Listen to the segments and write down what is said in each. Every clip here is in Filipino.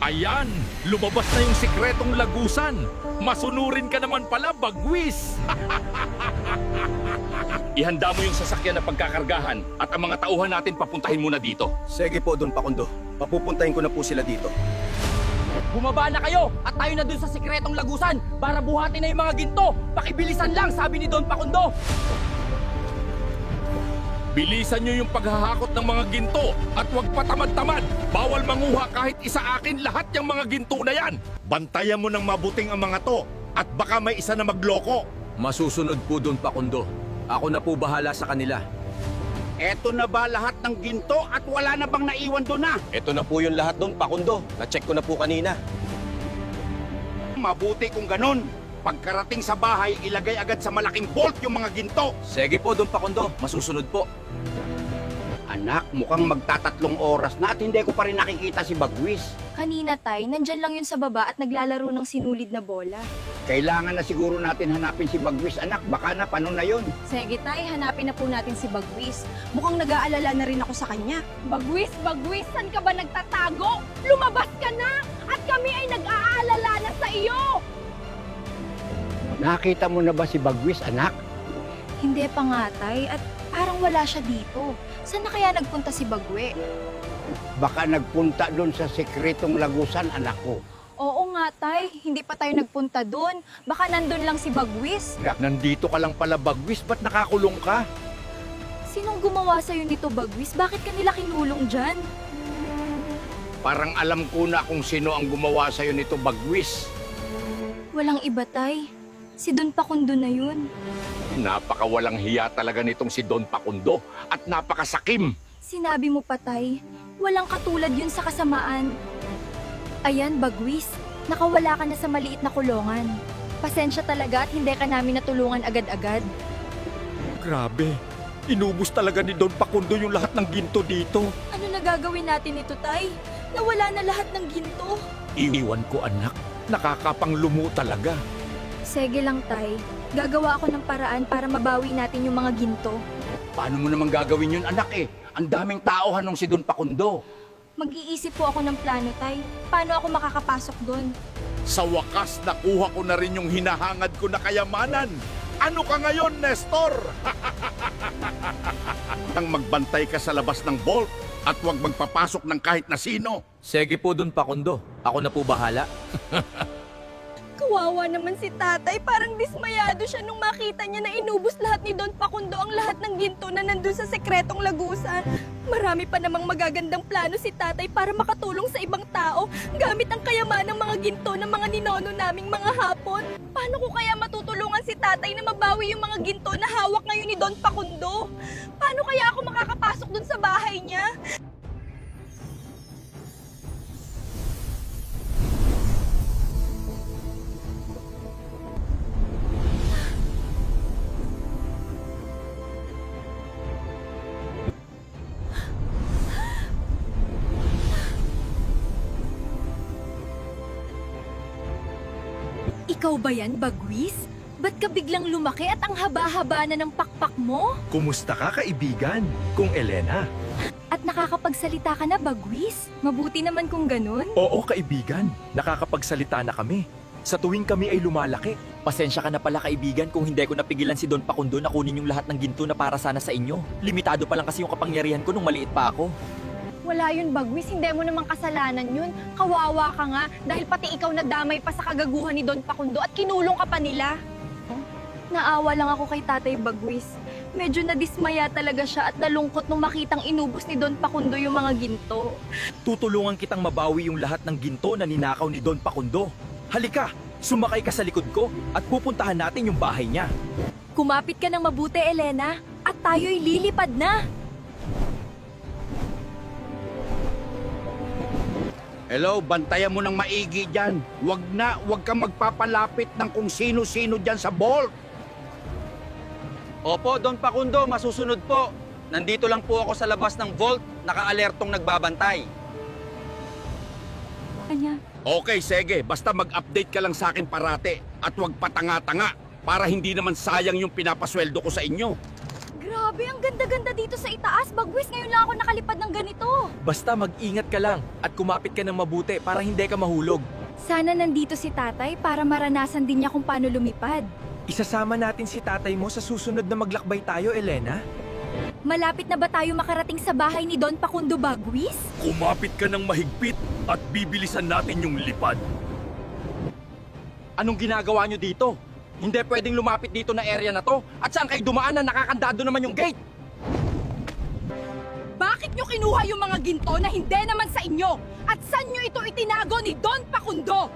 Ayan, lumabas na yung sikretong lagusan. Masunurin ka naman pala, Bagwis. Ihanda mo yung sasakyan na pagkakargahan at ang mga tauhan natin papuntahin muna dito. Sige po, Don Pakundo. Papupuntahin ko na po sila dito. Bumaba na kayo at tayo na dun sa sikretong lagusan para buhatin na yung mga ginto. Pakibilisan lang, sabi ni Don Pakundo. Bilisan nyo yung paghahakot ng mga ginto at huwag patamad-tamad. Bawal manguha kahit isa akin lahat yung mga ginto na yan. Bantayan mo ng mabuting ang mga to at baka may isa na magloko. Masusunod po, Don Pakundo. Ako na po bahala sa kanila. Eto na ba lahat ng ginto at wala na bang naiwan doon na? Ito na po yung lahat, Don Pakundo. Na-check ko na po kanina. Mabuti kung ganun. Pagkarating sa bahay, ilagay agad sa malaking vault yung mga ginto. Sige po, Don Pakundo. Masusunod po. Anak, mukhang magtatatlong oras na at hindi ko pa rin nakikita si Bagwis. Kanina, Tay, nandyan lang yun sa baba at naglalaro ng sinulid na bola. Kailangan na siguro natin hanapin si Bagwis, anak. Baka na, paano na yun? Sige, Tay, hanapin na po natin si Bagwis. Mukhang nag-aalala na rin ako sa kanya. Bagwis, Bagwis, saan ka ba nagtatago? Lumabas ka na! At kami ay nag-aalala na sa iyo! Nakita mo na ba si Bagwis, anak? Hindi pa nga, Tay, at parang wala siya dito. Saan na kaya nagpunta si Bagwe? Baka nagpunta doon sa sekretong lagusan, anak ko. Oo nga, Tay, hindi pa tayo nagpunta doon. Baka nandun lang si Bagwis. Nandito ka lang pala, Bagwis. Ba't nakakulong ka? Sinong gumawa sa'yo nito, Bagwis? Bakit ka nila kinulong dyan? Parang alam ko na kung sino ang gumawa sa'yo nito, Bagwis. Walang iba, Tay. Si Don Pakundo na yun. Napakawalang hiya talaga nitong si Don Pakundo at napakasakim. Sinabi mo pa, Tay, walang katulad yun sa kasamaan. Ayan, Bagwis, nakawala ka na sa maliit na kulungan. Pasensya talaga at hindi ka namin natulungan agad-agad. Grabe, inubos talaga ni Don Pakundo yung lahat ng ginto dito. Ano na gagawin natin ito, Tay? Nawala na lahat ng ginto. Iiwan ko, anak. Nakakapanglumo talaga. Sige lang, Tay. Gagawa ako ng paraan para mabawi natin yung mga ginto. Paano mo naman gagawin yun, anak eh? Ang daming tao hanong si Don Pakundo. Mag-iisip po ako ng plano, Tay. Paano ako makakapasok doon? Sa wakas, nakuha ko na rin yung hinahangad ko na kayamanan. Ano ka ngayon, Nestor? Ang magbantay ka sa labas ng vault at huwag magpapasok ng kahit na sino. Sige po, Don Pakundo. Ako na po bahala. Kawawa naman si tatay, parang dismayado siya nung makita niya na inubos lahat ni Don Pakundo ang lahat ng ginto na nandun sa sekretong lagusan. Marami pa namang magagandang plano si tatay para makatulong sa ibang tao gamit ang kayamanang mga ginto ng mga ninono naming mga hapon. Paano ko kaya matutulungan si tatay na mabawi yung mga ginto na hawak ngayon ni Don Pakundo? Paano kaya ako makakapasok dun sa bahay niya? Ikaw ba yan, Bagwis? Ba't ka biglang lumaki at ang haba-haba na ng pakpak mo? Kumusta ka, kaibigan? Kung Elena. At nakakapagsalita ka na, Bagwis? Mabuti naman kung ganun. Oo, kaibigan. Nakakapagsalita na kami. Sa tuwing kami ay lumalaki. Pasensya ka na pala kaibigan kung hindi ko napigilan si Don Pakundo na kunin yung lahat ng ginto na para sana sa inyo. Limitado pa lang kasi yung kapangyarihan ko nung maliit pa ako. Wala yun, Bagwis. Hindi mo namang kasalanan yun. Kawawa ka nga dahil pati ikaw nadamay pa sa kagaguhan ni Don Pakundo at kinulong ka pa nila. Naawa lang ako kay Tatay Bagwis. Medyo nadismaya talaga siya at nalungkot nung makitang inubos ni Don Pakundo yung mga ginto. Tutulungan kitang mabawi yung lahat ng ginto na ninakaw ni Don Pakundo. Halika, sumakay ka sa likod ko at pupuntahan natin yung bahay niya. Kumapit ka ng mabuti, Elena, at tayo'y lilipad na. Hello, bantayan mo ng maigi dyan. Huwag kang magpapalapit ng kung sino-sino dyan sa vault. Opo, Don Pakundo. Masusunod po. Nandito lang po ako sa labas ng vault. Naka-alertong nagbabantay. Kanya. Okay, sige. Basta mag-update ka lang sa akin parate at huwag patanga-tanga para hindi naman sayang yung pinapasweldo ko sa inyo. Grabe Grabe, ang ganda-ganda dito sa itaas. Bagwis, ngayon lang ako nakalipad ng ganito. Basta mag-ingat ka lang at kumapit ka ng mabuti para hindi ka mahulog. Sana nandito si tatay para maranasan din niya kung paano lumipad. Isasama natin si tatay mo sa susunod na maglakbay tayo, Elena. Malapit na ba tayo makarating sa bahay ni Don Pakundo, Bagwis? Kumapit ka ng mahigpit at bibilisan natin yung lipad. Anong ginagawa nyo dito? Hindi pwedeng lumapit dito na area na to. At saan kayo dumaan na nakakandado naman yung gate? Bakit nyo kinuha yung mga ginto na hindi naman sa inyo? At saan nyo ito itinago ni Don Pakundo?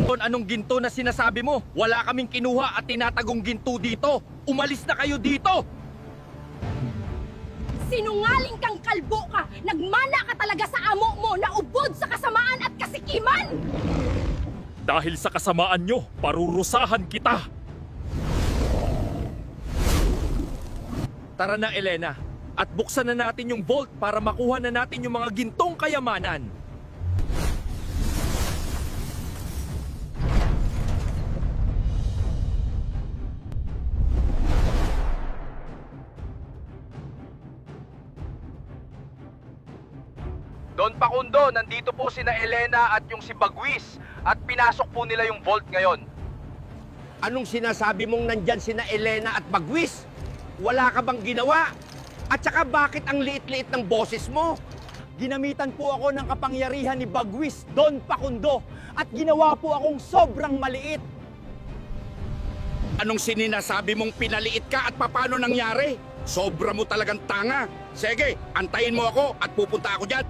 Kung anong ginto na sinasabi mo? Wala kaming kinuha at tinatagong ginto dito. Umalis na kayo dito! Sinungaling kang kalbo ka! Nagmana ka talaga sa amo mo na ubod sa kasamaan at kasikiman! Dahil sa kasamaan nyo, parurusahan kita. Tara na, Elena. At buksan na natin yung vault para makuha na natin yung mga gintong kayamanan. Don Pakundo, nandito po sina Elena at yung si Bagwis. At pinasok po nila yung vault ngayon. Anong sinasabi mong nandyan sina Elena at Bagwis? Wala ka bang ginawa? At saka bakit ang liit-liit ng boses mo? Ginamitan po ako ng kapangyarihan ni Bagwis, Don Pakundo, at ginawa po akong sobrang maliit. Anong sininasabi mong pinaliit ka at paano nangyari? Sobra mo talagang tanga. Sige, antayin mo ako at pupunta ako dyan.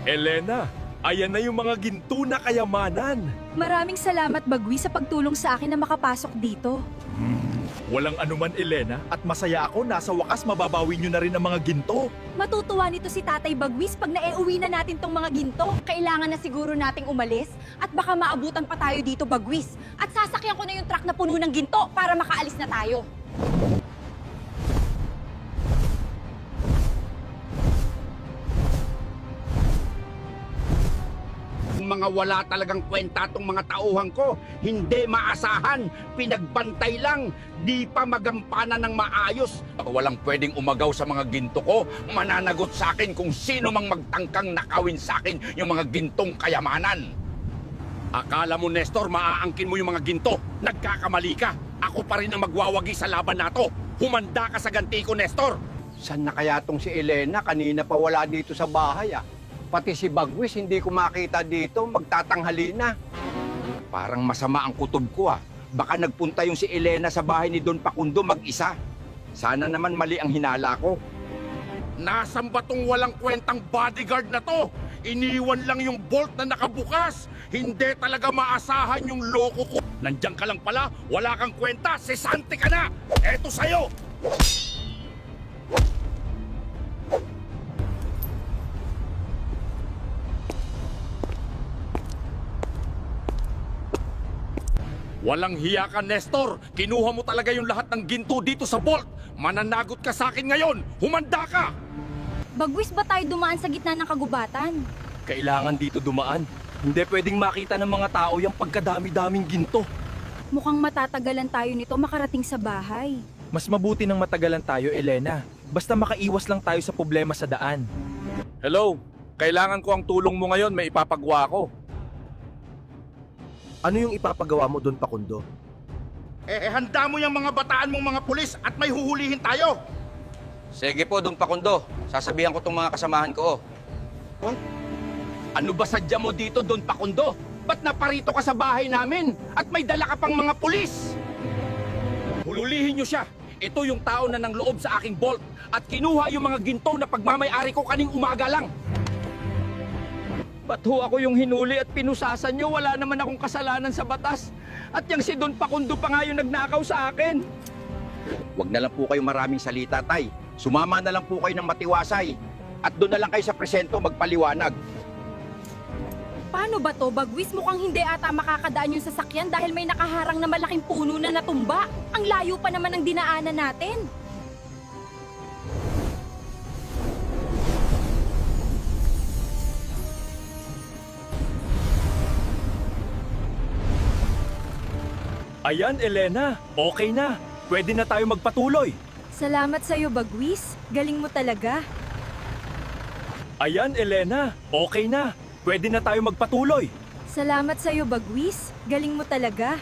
Elena, ayan na yung mga ginto na kayamanan. Maraming salamat, Bagwis, sa pagtulong sa akin na makapasok dito. Walang anuman, Elena, at masaya ako na sa wakas mababawi nyo na rin ang mga ginto. Matutuwa nito si Tatay Bagwis pag naiuwi na natin tong mga ginto. Kailangan na siguro nating umalis at baka maabutan pa tayo dito, Bagwis. At sasakyan ko na yung truck na puno ng ginto para makaalis na tayo. Mga wala talagang kwenta tong mga tauhan ko. Hindi maasahan, pinagbantay lang, di pa magampanan ng maayos. Walang pwedeng umagaw sa mga ginto ko. Mananagot sa akin kung sino mang magtangkang nakawin sa akin yung mga gintong kayamanan. Akala mo, Nestor, maaangkin mo yung mga ginto. Nagkakamali ka. Ako pa rin ang magwawagi sa laban nato. Humanda ka sa ganti ko, Nestor. Saan na kaya tong si Elena? Kanina pa wala dito sa bahay ah. Pati si Bagwis hindi ko makita dito, magtatanghali na. Parang masama ang kutob ko ah. Baka nagpunta yung si Elena sa bahay ni Don Pakundo mag-isa. Sana naman mali ang hinala ko. Nasaan ba tong walang kwentang bodyguard na to? Iniwan lang yung bolt na nakabukas. Hindi talaga maasahan yung loko ko. Nandiyan ka lang pala, wala kang kwenta, sesante ka na! Eto sa'yo! Walang hiya ka, Nestor! Kinuha mo talaga yung lahat ng ginto dito sa vault! Mananagot ka sa akin ngayon! Humanda ka! Bagwis, ba tayo dumaan sa gitna ng kagubatan? Kailangan dito dumaan. Hindi pwedeng makita ng mga tao yung pagkadami-daming ginto. Mukhang matatagalan tayo nito makarating sa bahay. Mas mabuti nang matagalan tayo, Elena. Basta makaiwas lang tayo sa problema sa daan. Hello? Kailangan ko ang tulong mo ngayon, may ipapagawa ko. Ano yung ipapagawa mo doon, Pakundo? Handa mo yung mga bataan mong mga pulis at may huhulihin tayo! Sige po, Don Pakundo. Sasabihan ko tong mga kasamahan ko. Ano ba sadya mo dito, Don Pakundo? Ba't naparito ka sa bahay namin? At may dala ka pang mga pulis? Hulihin niyo siya! Ito yung tao na nang loob sa aking vault at kinuha yung mga ginto na pagmamayari ko kaning umaga lang. Ba't ho ako yung hinuli at pinusasan nyo? Wala naman akong kasalanan sa batas. At yung si Don Pakundo pa nga yung nagnakaw sa akin. Huwag na lang po kayo maraming salita, Tay. Sumama na lang po kayo ng matiwasay. At doon na lang kayo sa presento magpaliwanag. Paano ba to, Bagwis? Mukhang hindi ata makakadaan yung sasakyan dahil may nakaharang na malaking puno na natumba. Ang layo pa naman ng dinaanan natin. Ayan, Elena. Okay na. Pwede na tayo magpatuloy. Salamat sa'yo, Bagwis. Galing mo talaga. Ayan, Elena. Okay na. Pwede na tayo magpatuloy. Salamat sa'yo, Bagwis. Galing mo talaga.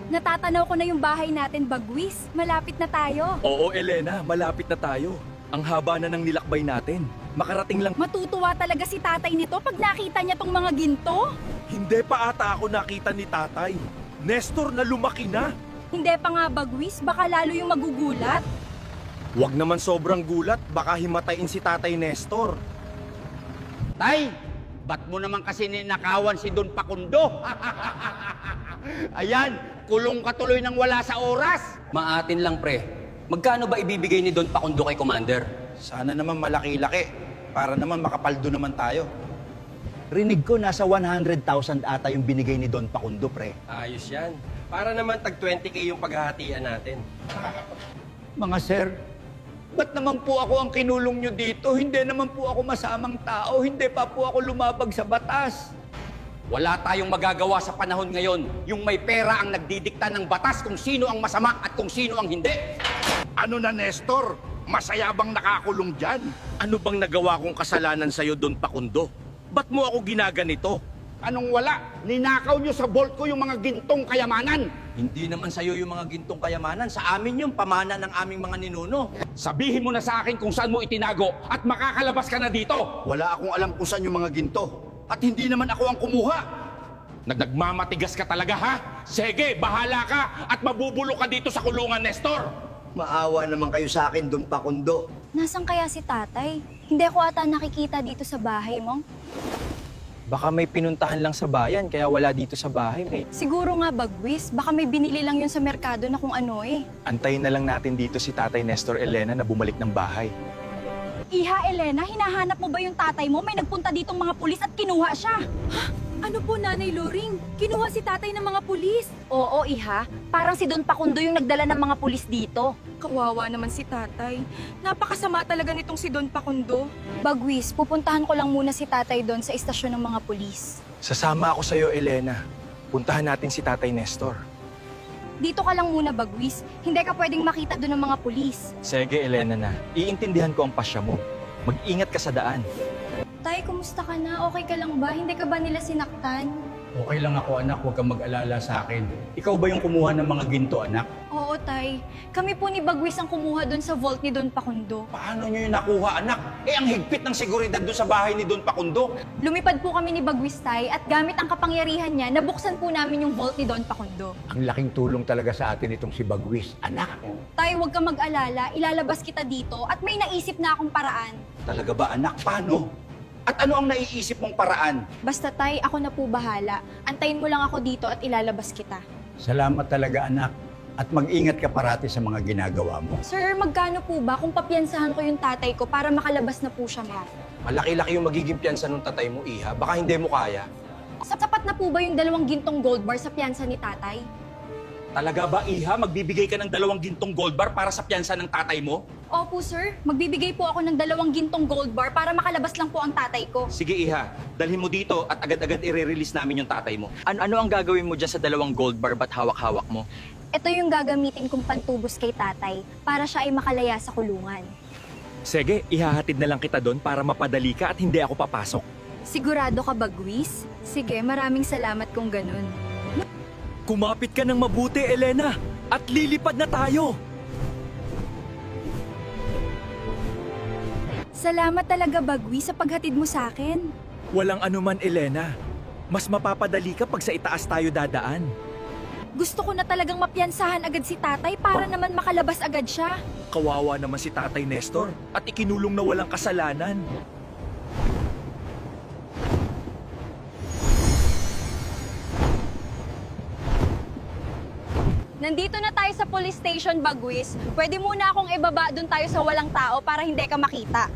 Natatanaw ko na yung bahay natin, Bagwis. Malapit na tayo. Oo, Elena. Malapit na tayo. Ang haba na ng nilakbay natin. Makarating lang. Matutuwa talaga si tatay nito pag nakita niya tong mga ginto. Hindi pa ata ako nakita ni tatay. Nestor na lumaki na. Hindi pa nga, Bagwis. Baka lalo yung magugulat. Huwag naman sobrang gulat. Baka himatayin si tatay Nestor. Tay, ba't mo naman kasi ninakawan si Don Pakundo? Ayan, kulong ka tuloy ng wala sa oras. Maatin lang, pre. Magkano ba ibibigay ni Don Pakundo kay Commander? Sana naman malaki-laki. Para naman makapaldo naman tayo. Rinig ko nasa 100,000 ata yung binigay ni Don Pakundo, pre. Ayos yan. Para naman tag 20k yung paghahatian natin. Mga sir, ba't naman po ako ang kinulong nyo dito? Hindi naman po ako masamang tao. Hindi pa po ako lumabag sa batas. Wala tayong magagawa sa panahon ngayon. Yung may pera ang nagdidikta ng batas kung sino ang masama at kung sino ang hindi. Ano na, Nestor? Masaya bang nakakulong dyan? Ano bang nagawa kong kasalanan sa'yo, Don Pakundo? Ba't mo ako ginaganito? Anong wala? Ninakaw nyo sa vault ko yung mga gintong kayamanan. Hindi naman sa'yo yung mga gintong kayamanan. Sa amin yung pamana ng aming mga ninuno. Sabihin mo na sa akin kung saan mo itinago at makakalabas ka na dito. Wala akong alam kung saan yung mga ginto. At hindi naman ako ang kumuha. Nagmamatigas ka talaga, ha? Sige, bahala ka at mabubulok ka dito sa kulungan, Nestor. Maawa naman kayo sa akin, Don Pakundo. Nasaan kaya si tatay? Hindi ko ata nakikita dito sa bahay mo. Baka may pinuntahan lang sa bayan, kaya wala dito sa bahay. Siguro nga, Bagwis. Baka may binili lang yun sa merkado na kung ano eh. Antayin na lang natin dito si Tatay Nestor Elena na bumalik ng bahay. Iha, Elena, hinahanap mo ba yung tatay mo? May nagpunta ditong mga pulis at kinuha siya. Ano po, Nanay Loring? Kinuha si tatay ng mga pulis. Oo, Iha. Parang si Don Pakundo yung nagdala ng mga pulis dito. Kawawa naman si tatay. Napakasama talaga nitong si Don Pakundo. Bagwis, pupuntahan ko lang muna si tatay doon sa istasyon ng mga pulis. Sasama ako sa'yo, Elena. Puntahan natin si Tatay Nestor. Dito ka lang muna, Bagwis. Hindi ka pwedeng makita doon ng mga pulis. Sige, Elena na. Iintindihan ko ang pasya mo. Mag-ingat ka sa daan. Tay, kumusta ka na? Okay ka lang ba? Hindi ka ba nila sinaktan? Okay lang ako, anak. Huwag kang mag-alala sa akin. Ikaw ba yung kumuha ng mga ginto, anak? Oo, Tay. Kami po ni Bagwis ang kumuha doon sa vault ni Don Pakundo. Paano nyo yung nakuha, anak? Ang higpit ng seguridad doon sa bahay ni Don Pakundo. Lumipad po kami ni Bagwis, Tay, at gamit ang kapangyarihan niya, nabuksan po namin yung vault ni Don Pakundo. Ang laking tulong talaga sa atin itong si Bagwis, anak. Tay, huwag ka mag-alala. Ilalabas kita dito at may naisip na akong paraan. Talaga ba, anak? Paano? At ano ang naiisip mong paraan? Basta, Tay, ako na po bahala. Antayin mo lang ako dito at ilalabas kita. Salamat talaga, anak. At mag-ingat ka parati sa mga ginagawa mo. Sir, magkano po ba kung papiyansahan ko yung tatay ko para makalabas na po siya, ma? Malaki-laki yung magiging piyansa ng tatay mo, Iha. Baka hindi mo kaya. Sapat na po ba yung 2 gintong gold bar sa piyansa ni tatay? Talaga ba, Iha? Magbibigay ka ng 2 gintong gold bar para sa piyansa ng tatay mo? Opo, sir. Magbibigay po ako ng 2 gintong gold bar para makalabas lang po ang tatay ko. Sige, Iha. Dalhin mo dito at agad-agad i-release namin yung tatay mo. Ano ang gagawin mo dyan sa 2 gold bar ba't hawak-hawak mo? Ito yung gagamitin kong pantubos kay tatay para siya ay makalaya sa kulungan. Sige, ihahatid na lang kita doon para mapadali ka at hindi ako papasok. Sigurado ka, Bagwis? Sige, maraming salamat kung ganun. Kumapit ka ng mabuti, Elena! At lilipad na tayo! Salamat talaga, Bagwis, sa paghatid mo sa akin. Walang anuman, Elena. Mas mapapadali ka pag sa itaas tayo dadaan. Gusto ko na talagang mapiyansahan agad si tatay para naman makalabas agad siya. Kawawa naman si Tatay Nestor at ikinulong na walang kasalanan. Nandito na tayo sa police station, Bagwis. Pwede muna akong ibaba doon tayo sa walang tao para hindi ka makita.